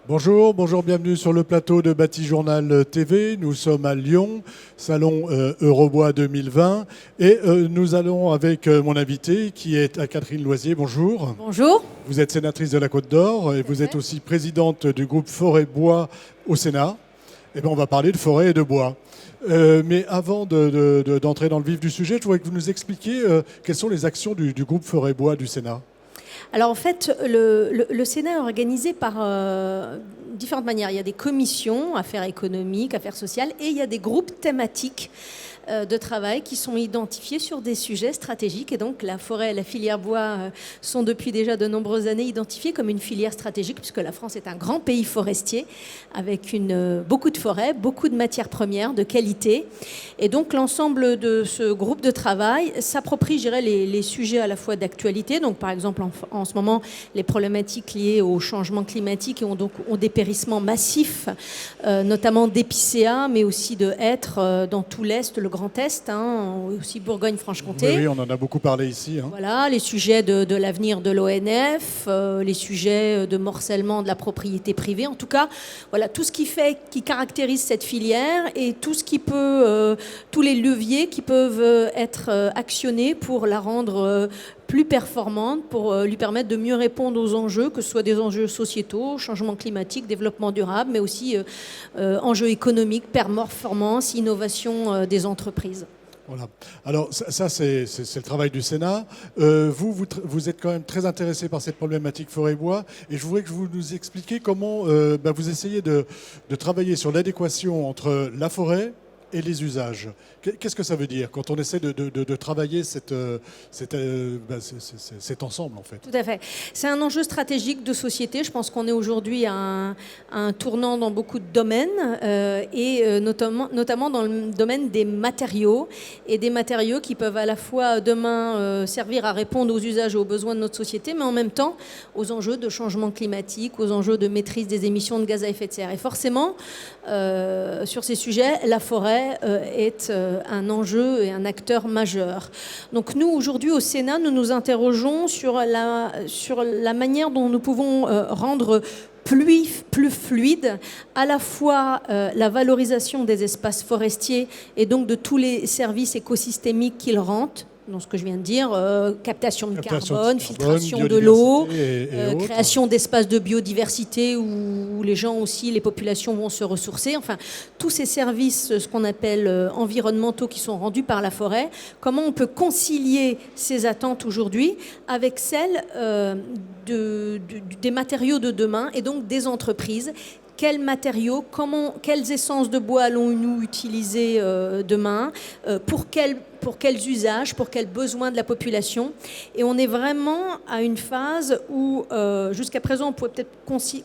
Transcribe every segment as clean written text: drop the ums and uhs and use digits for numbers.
Bonjour, bienvenue sur le plateau de Bâti Journal TV. Nous sommes à Lyon, salon Eurobois 2020. Et nous allons avec mon invité qui est Catherine Loisier. Bonjour. Bonjour. Vous êtes sénatrice de la Côte d'Or et vous êtes aussi présidente du groupe Forêt-Bois au Sénat. Eh bien, on va parler de forêt et de bois. Mais avant d'entrer dans le vif du sujet, je voudrais que vous nous expliquiez quelles sont les actions du groupe Forêt-Bois du Sénat. Alors en fait, le Sénat est organisé par différentes manières. Il y a des commissions, affaires économiques, affaires sociales, et il y a des groupes thématiques de travail qui sont identifiés sur des sujets stratégiques. Et donc la forêt et la filière bois sont depuis déjà de nombreuses années identifiées comme une filière stratégique, puisque la France est un grand pays forestier, avec beaucoup de forêts, beaucoup de matières premières de qualité. Et donc l'ensemble de ce groupe de travail s'approprie, je dirais, les sujets à la fois d'actualité. Donc par exemple en ce moment, les problématiques liées au changement climatique et donc au dépérissement massif, notamment d'épicéas, mais aussi de hêtres dans tout l'Est, le Grand Est, aussi Bourgogne-Franche-Comté. Oui, on en a beaucoup parlé ici. Voilà, les sujets de l'avenir de l'ONF, les sujets de morcellement de la propriété privée. En tout cas, voilà, tout ce qui caractérise cette filière et tout ce qui peut, tous les leviers qui peuvent être actionnés pour la rendre plus performante, pour lui permettre de mieux répondre aux enjeux, que ce soit des enjeux sociétaux, changement climatique, développement durable, mais aussi enjeux économiques, performance, innovation des entreprises. Voilà. Alors ça c'est le travail du Sénat. Vous êtes quand même très intéressé par cette problématique forêt-bois et je voudrais que vous nous expliquiez comment vous essayez de travailler sur l'adéquation entre la forêt et les usages. Qu'est-ce que ça veut dire quand on essaie de travailler cet ensemble en fait? Tout à fait. C'est un enjeu stratégique de société. Je pense qu'on est aujourd'hui à un tournant dans beaucoup de domaines et notamment dans le domaine des matériaux et des matériaux qui peuvent à la fois demain servir à répondre aux usages et aux besoins de notre société, mais en même temps aux enjeux de changement climatique, aux enjeux de maîtrise des émissions de gaz à effet de serre. Et forcément, sur ces sujets, la forêt est un enjeu et un acteur majeur. Donc nous, aujourd'hui, au Sénat, nous nous interrogeons sur la manière dont nous pouvons rendre plus fluide à la fois la valorisation des espaces forestiers et donc de tous les services écosystémiques qu'ils rendent, dans ce que je viens de dire, captation de carbone, filtration de l'eau, création d'espaces de biodiversité où les gens aussi, les populations vont se ressourcer. Enfin, tous ces services, ce qu'on appelle environnementaux qui sont rendus par la forêt, comment on peut concilier ces attentes aujourd'hui avec celles des matériaux de demain et donc des entreprises. Quels matériaux, quelles essences de bois allons-nous utiliser demain, pour quels usages, pour quels besoins de la population. Et on est vraiment à une phase où, jusqu'à présent, on pouvait peut-être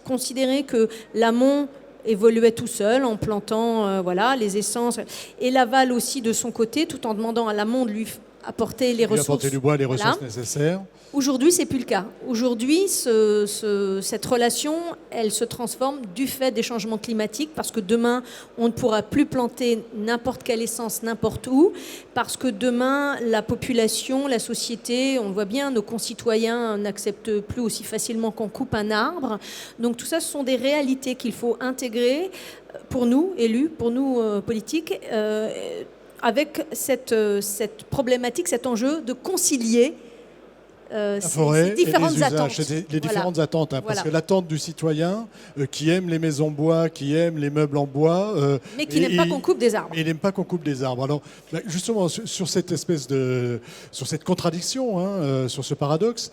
considérer que l'amont évoluait tout seul en plantant les essences, et l'aval aussi de son côté, tout en demandant à l'amont de lui apporter les ressources. Apporter du bois, les ressources nécessaires. Aujourd'hui, c'est plus le cas. Aujourd'hui, cette relation, elle se transforme du fait des changements climatiques, parce que demain, on ne pourra plus planter n'importe quelle essence, n'importe où, parce que demain, la population, la société, on le voit bien, nos concitoyens n'acceptent plus aussi facilement qu'on coupe un arbre. Donc tout ça, ce sont des réalités qu'il faut intégrer pour nous, élus, pour nous, politiques, avec cette problématique, cet enjeu de concilier la forêt ces différentes et les attentes. usages, les différentes attentes. Parce que l'attente du citoyen qui aime les maisons bois, qui aime les meubles en bois... mais qui n'aime pas qu'on coupe des arbres. Il n'aime pas qu'on coupe des arbres. Alors, justement, sur cette espèce sur cette contradiction, sur ce paradoxe,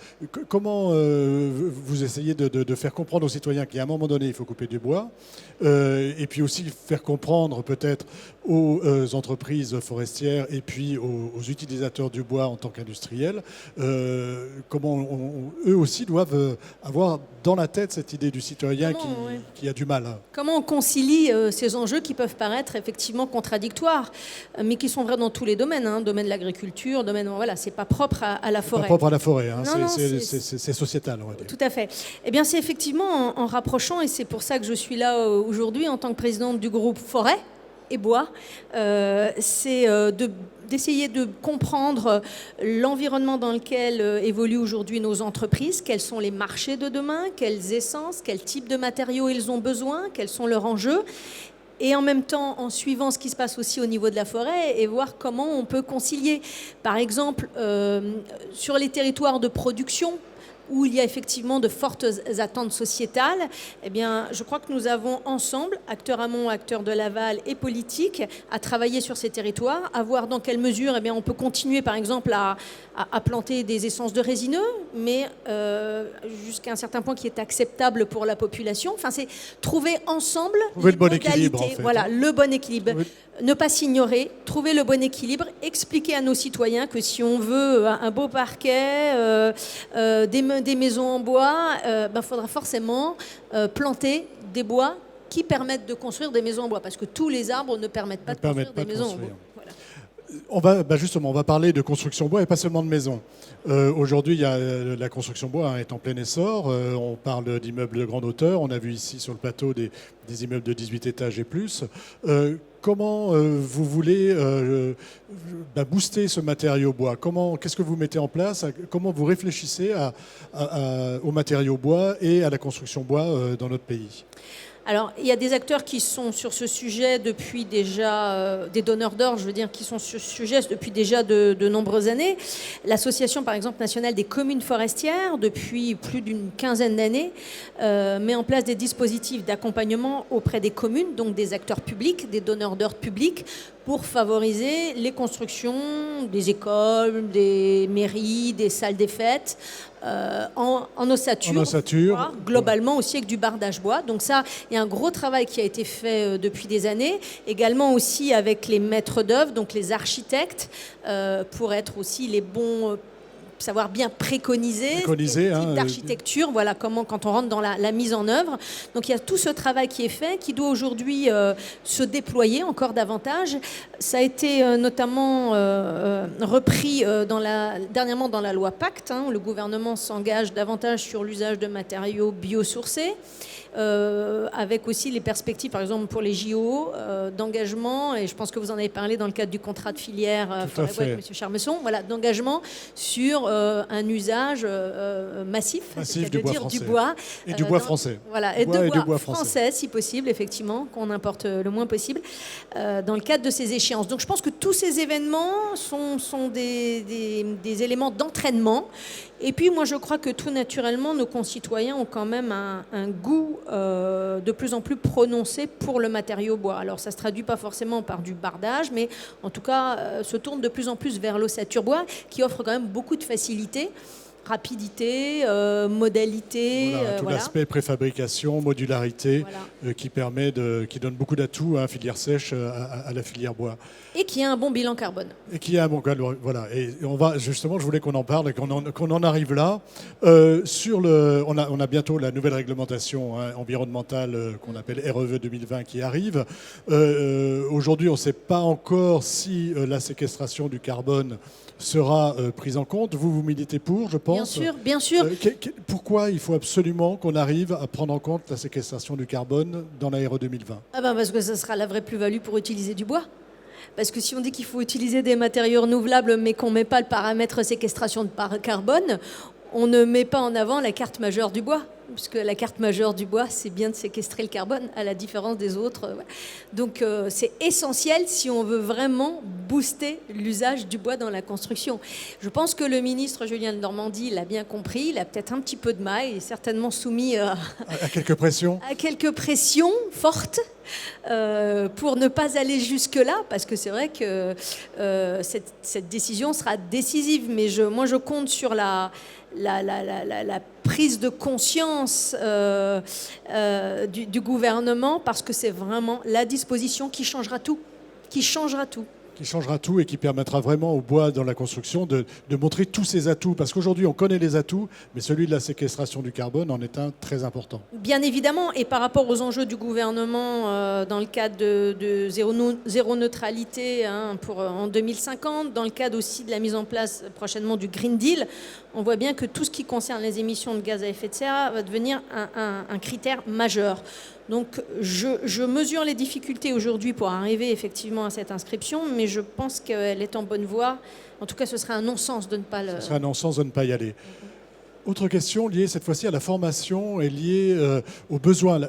comment vous essayez de faire comprendre aux citoyens qu'à un moment donné, il faut couper du bois, et puis aussi faire comprendre peut-être aux entreprises forestières et puis aux utilisateurs du bois en tant qu'industriels, comment eux aussi doivent avoir dans la tête cette idée du citoyen qui a du mal. Comment on concilie ces enjeux qui peuvent paraître effectivement contradictoires, mais qui sont vrais dans tous les domaines, domaine de l'agriculture, c'est pas propre à la forêt. C'est pas propre à la forêt, c'est sociétal, on va dire. Tout à fait. Eh bien, c'est effectivement en rapprochant, et c'est pour ça que je suis là aujourd'hui en tant que présidente du groupe Forêt et Bois, c'est d'essayer de comprendre l'environnement dans lequel évoluent aujourd'hui nos entreprises, quels sont les marchés de demain, quelles essences, quel type de matériaux ils ont besoin, quels sont leurs enjeux. Et en même temps, en suivant ce qui se passe aussi au niveau de la forêt et voir comment on peut concilier. Par exemple, sur les territoires de production, où il y a effectivement de fortes attentes sociétales, eh bien, je crois que nous avons ensemble, acteurs amont, acteurs de l'aval et politiques, à travailler sur ces territoires, à voir dans quelle mesure eh bien, on peut continuer, par exemple, à planter des essences de résineux, mais jusqu'à un certain point qui est acceptable pour la population. Enfin, c'est trouver ensemble le bon équilibre, en fait. Voilà, le bon équilibre. Oui. Ne pas s'ignorer, trouver le bon équilibre, expliquer à nos citoyens que si on veut un beau parquet, des maisons en bois, faudra forcément planter des bois qui permettent de construire des maisons en bois, parce que tous les arbres ne permettent pas de construire des maisons en bois. Voilà. On va parler de construction bois et pas seulement de maisons. Aujourd'hui, la construction bois est en plein essor. On parle d'immeubles de grande hauteur. On a vu ici sur le plateau des immeubles de 18 étages et plus. Comment vous voulez booster ce matériau bois? Qu'est-ce que vous mettez en place? Comment vous réfléchissez au matériau bois et à la construction bois dans notre pays? Alors, il y a des acteurs qui sont sur ce sujet depuis déjà, des donneurs d'ordre, je veux dire, qui sont sur ce sujet depuis déjà de nombreuses années. L'association, par exemple, nationale des communes forestières, depuis plus d'une quinzaine d'années, met en place des dispositifs d'accompagnement auprès des communes, donc des acteurs publics, des donneurs d'ordre publics, pour favoriser les constructions des écoles, des mairies, des salles des fêtes, en ossature, globalement aussi avec du bardage bois. Donc ça, il y a un gros travail qui a été fait depuis des années, également aussi avec les maîtres d'œuvre, donc les architectes, pour être aussi les bons... savoir bien préconiser type d'architecture, voilà comment quand on rentre dans la mise en œuvre. Donc il y a tout ce travail qui est fait, qui doit aujourd'hui se déployer encore davantage. Ça a été notamment repris dernièrement dans la loi Pacte, où le gouvernement s'engage davantage sur l'usage de matériaux biosourcés. Avec aussi les perspectives, par exemple, pour les JO, d'engagement, et je pense que vous en avez parlé dans le cadre du contrat de filière avec M. Charmesson, voilà, d'engagement sur un usage massif du bois français. Du bois. Et du bois français. Voilà, et du bois français, si possible, effectivement, qu'on importe le moins possible, dans le cadre de ces échéances. Donc je pense que tous ces événements sont des éléments d'entraînement. Et puis moi je crois que tout naturellement nos concitoyens ont quand même un goût de plus en plus prononcé pour le matériau bois. Alors ça ne se traduit pas forcément par du bardage, mais en tout cas se tourne de plus en plus vers l'ossature bois qui offre quand même beaucoup de facilité. Rapidité, modalité. Tout l'aspect préfabrication, modularité, qui donne beaucoup d'atouts à la filière sèche, à la filière bois. Et qui a un bon bilan carbone. Voilà. Et je voulais qu'on en parle et qu'on en arrive là. On a bientôt la nouvelle réglementation environnementale qu'on appelle REV 2020 qui arrive. Aujourd'hui, on ne sait pas encore si la séquestration du carbone sera prise en compte. Vous militez pour, je pense. Bien sûr. Pourquoi il faut absolument qu'on arrive à prendre en compte la séquestration du carbone dans la RE 2020 ? Parce que ça sera la vraie plus-value pour utiliser du bois. Parce que si on dit qu'il faut utiliser des matériaux renouvelables mais qu'on ne met pas le paramètre séquestration de carbone, on ne met pas en avant la carte majeure du bois. Puisque la carte majeure du bois, c'est bien de séquestrer le carbone, à la différence des autres. Donc c'est essentiel si on veut vraiment booster l'usage du bois dans la construction. Je pense que le ministre Julien Denormandie l'a bien compris, il a peut-être un petit peu de mal, il est certainement soumis à quelques pressions. À quelques pressions fortes. Pour ne pas aller jusque-là, parce que c'est vrai que cette décision sera décisive, mais moi je compte sur la prise de conscience du gouvernement, parce que c'est vraiment la disposition qui changera tout. Qui changera tout et qui permettra vraiment au bois dans la construction de montrer tous ses atouts. Parce qu'aujourd'hui, on connaît les atouts, mais celui de la séquestration du carbone en est un très important. Bien évidemment, et par rapport aux enjeux du gouvernement dans le cadre de zéro neutralité en 2050, dans le cadre aussi de la mise en place prochainement du Green Deal, on voit bien que tout ce qui concerne les émissions de gaz à effet de serre va devenir un critère majeur. Donc je mesure les difficultés aujourd'hui pour arriver effectivement à cette inscription, mais je pense qu'elle est en bonne voie. En tout cas, ce serait un non-sens de ne pas le... Ce serait un non-sens de ne pas y aller. Autre question liée cette fois-ci à la formation et liée aux besoins.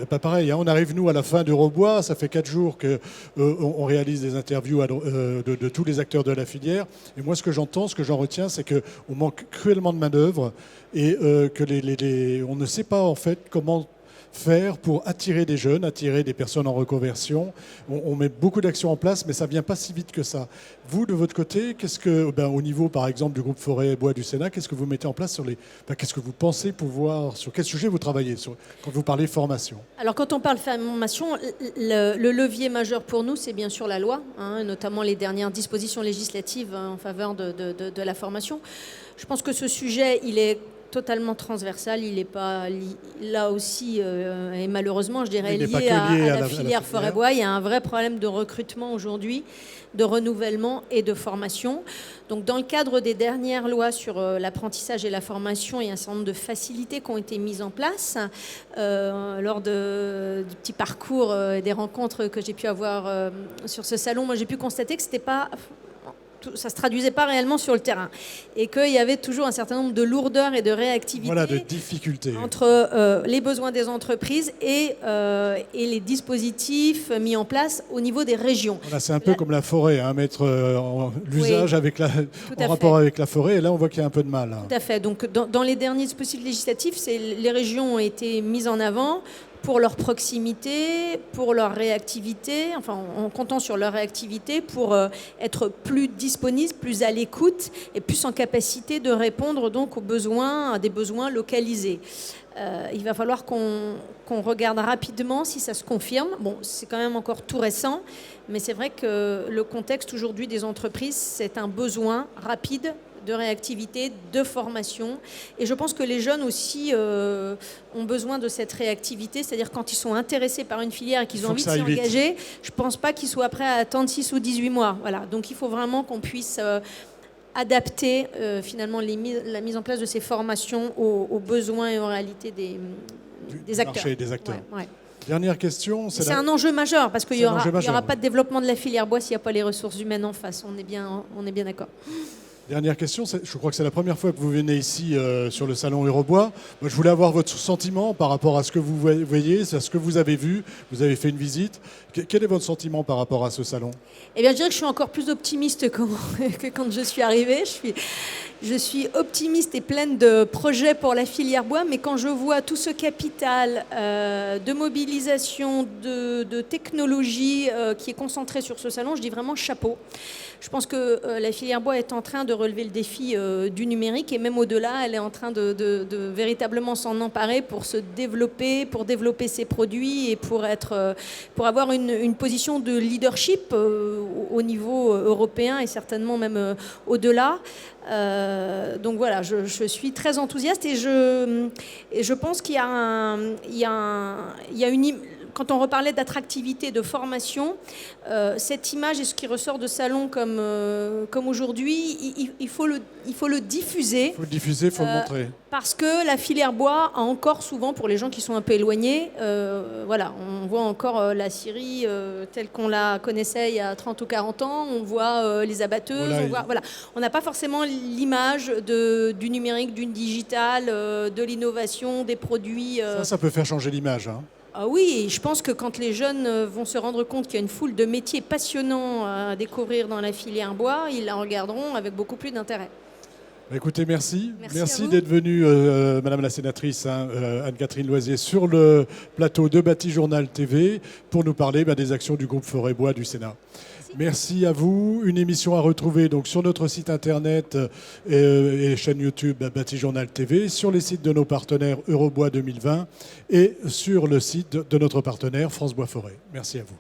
Pas pareil, hein, on arrive nous à la fin d'Eurobois, ça fait 4 jours qu'on réalise des interviews de tous les acteurs de la filière. Et moi, ce que j'entends, ce que j'en retiens, c'est qu'on manque cruellement de main-d'œuvre et que on ne sait pas en fait comment faire pour attirer des jeunes, attirer des personnes en reconversion. On met beaucoup d'actions en place, mais ça ne vient pas si vite que ça. Vous, de votre côté, au niveau, par exemple, du groupe Forêt et Bois du Sénat, qu'est-ce que vous mettez en place qu'est-ce que vous pensez pouvoir, sur quel sujet vous travaillez quand vous parlez formation? Alors, quand on parle formation, le levier majeur pour nous, c'est bien sûr la loi, hein, notamment les dernières dispositions législatives en faveur de la formation. Je pense que ce sujet, il est totalement transversal, il n'est pas là aussi, et malheureusement, je dirais, lié à la filière forêt-bois. Il y a un vrai problème de recrutement aujourd'hui, de renouvellement et de formation. Donc, dans le cadre des dernières lois sur l'apprentissage et la formation, il y a un certain nombre de facilités qui ont été mises en place. Lors du petit parcours des rencontres que j'ai pu avoir sur ce salon, moi, j'ai pu constater que ça ne se traduisait pas réellement sur le terrain et qu'il y avait toujours un certain nombre de lourdeurs et de réactivité, de difficultés entre les besoins des entreprises et les dispositifs mis en place au niveau des régions. Voilà, c'est un peu comme la forêt, hein, mettre l'usage en rapport avec la forêt, et là on voit qu'il y a un peu de mal. Tout à fait. Donc dans les derniers dispositifs législatifs, les régions ont été mises en avant pour leur proximité, pour leur réactivité, enfin en comptant sur leur réactivité pour être plus disponibles, plus à l'écoute et plus en capacité de répondre donc aux besoins, à des besoins localisés. Il va falloir qu'on regarde rapidement si ça se confirme. Bon, c'est quand même encore tout récent, mais c'est vrai que le contexte aujourd'hui des entreprises, c'est un besoin rapide de réactivité, de formation. Et je pense que les jeunes aussi ont besoin de cette réactivité, c'est-à-dire quand ils sont intéressés par une filière et qu'ils ont envie de s'y engager, je ne pense pas qu'ils soient prêts à attendre 6 ou 18 mois. Voilà. Donc il faut vraiment qu'on puisse adapter finalement la mise en place de ces formations aux besoins et aux réalités des acteurs. Marché et des acteurs. Ouais. Dernière question. C'est un enjeu majeur parce qu'il n'y aura pas de développement de la filière bois s'il n'y a pas les ressources humaines en face. On est bien d'accord. Dernière question, je crois que c'est la première fois que vous venez ici sur le salon Eurobois. Moi, je voulais avoir votre sentiment par rapport à ce que vous voyez, à ce que vous avez vu. Vous avez fait une visite. Quel est votre sentiment par rapport à ce salon? Eh bien, je dirais que je suis encore plus optimiste que quand je suis arrivée. Je suis optimiste et pleine de projets pour la filière bois, mais quand je vois tout ce capital de mobilisation, de technologie qui est concentré sur ce salon, je dis vraiment chapeau. Je pense que la filière bois est en train de relever le défi du numérique et même au-delà, elle est en train de véritablement s'en emparer pour se développer, pour développer ses produits et pour avoir une position de leadership au niveau européen et certainement même au-delà. Donc voilà, je suis très enthousiaste et je pense qu'il y a une... Quand on reparlait d'attractivité, de formation, cette image et ce qui ressort de salon comme aujourd'hui, il faut le diffuser. Il faut le diffuser, il faut le montrer. Parce que la filière bois a encore souvent, pour les gens qui sont un peu éloignés, voilà, on voit encore la scierie telle qu'on la connaissait il y a 30 ou 40 ans, on voit les abatteuses, on n'a pas forcément l'image du numérique, du digital, de l'innovation, des produits. Ça peut faire changer l'image, hein. Ah oui, et je pense que quand les jeunes vont se rendre compte qu'il y a une foule de métiers passionnants à découvrir dans la filière bois, ils la regarderont avec beaucoup plus d'intérêt. Écoutez, merci. Merci d'être venue, Madame la sénatrice Anne-Catherine Loisier, sur le plateau de Bâti Journal TV pour nous parler des actions du groupe Forêt Bois du Sénat. Merci à vous. Une émission à retrouver donc sur notre site internet et chaîne YouTube Bâti Journal TV, sur les sites de nos partenaires Eurobois 2020 et sur le site de notre partenaire France Bois Forêt. Merci à vous.